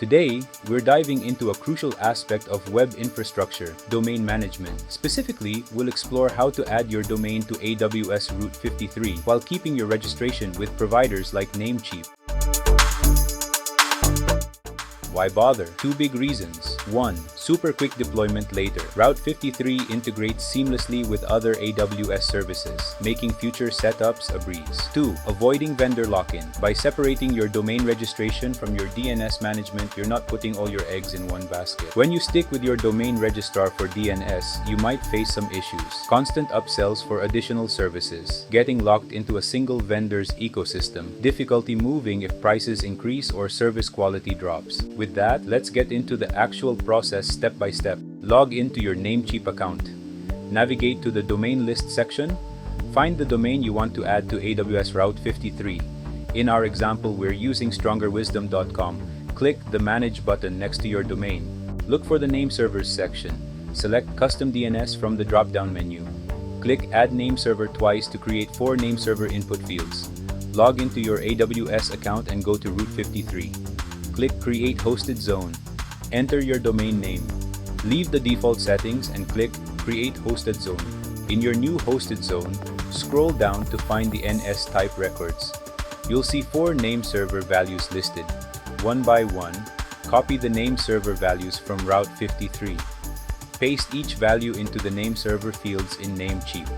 Today, we're diving into a crucial aspect of web infrastructure, domain management. Specifically, we'll explore how to add your domain to AWS Route 53 while keeping your registration with providers like Namecheap. Why bother? Two big reasons. 1. Super quick deployment later. Route 53 integrates seamlessly with other AWS services, making future setups a breeze. 2. Avoiding vendor lock-in. By separating your domain registration from your DNS management, you're not putting all your eggs in one basket. When you stick with your domain registrar for DNS, you might face some issues. Constant upsells for additional services, getting locked into a single vendor's ecosystem, difficulty moving if prices increase or service quality drops. With that, let's get into the actual process step by step. Log into your Namecheap account. Navigate to the domain list section. Find the domain you want to add to AWS Route 53. In our example, we're using strongerwisdom.com. Click the Manage button next to your domain. Look for the Nameservers section. Select Custom DNS from the drop-down menu. Click Add Nameserver twice to create 4 nameserver input fields. Log into your AWS account and go to Route 53. Click Create Hosted Zone. Enter your domain name. Leave the default settings and click Create Hosted Zone. In your new hosted zone, scroll down to find the NS type records. You'll see 4 name server values listed. One by one, copy the name server values from Route 53. Paste each value into the name server fields in Namecheap.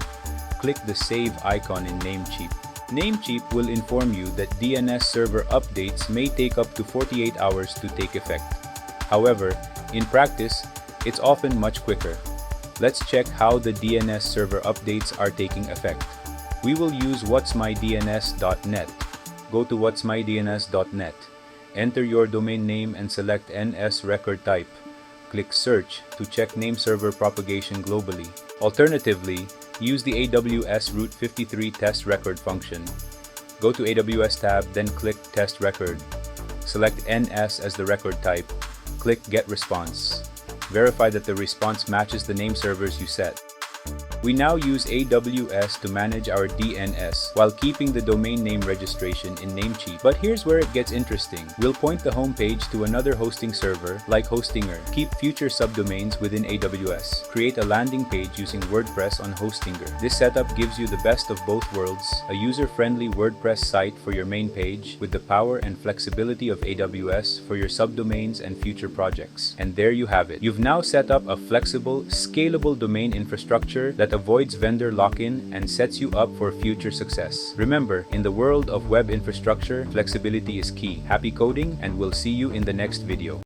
Click the Save icon in Namecheap. Namecheap will inform you that DNS server updates may take up to 48 hours to take effect. However, in practice, it's often much quicker. Let's check how the DNS server updates are taking effect. We will use whatsmydns.net. Go to whatsmydns.net. Enter your domain name and select NS record type. Click Search to check nameserver propagation globally. Alternatively, use the AWS Route 53 test record function. Go to AWS tab, then click Test Record. Select NS as the record type. Click Get Response. Verify that the response matches the name servers you set. We now use AWS to manage our DNS while keeping the domain name registration in Namecheap. But here's where it gets interesting. We'll point the home page to another hosting server like Hostinger. Keep future subdomains within AWS. Create a landing page using WordPress on Hostinger. This setup gives you the best of both worlds, a user-friendly WordPress site for your main page with the power and flexibility of AWS for your subdomains and future projects. And there you have it. You've now set up a flexible, scalable domain infrastructure that avoids vendor lock-in and sets you up for future success. Remember, in the world of web infrastructure, flexibility is key. Happy coding, and we'll see you in the next video.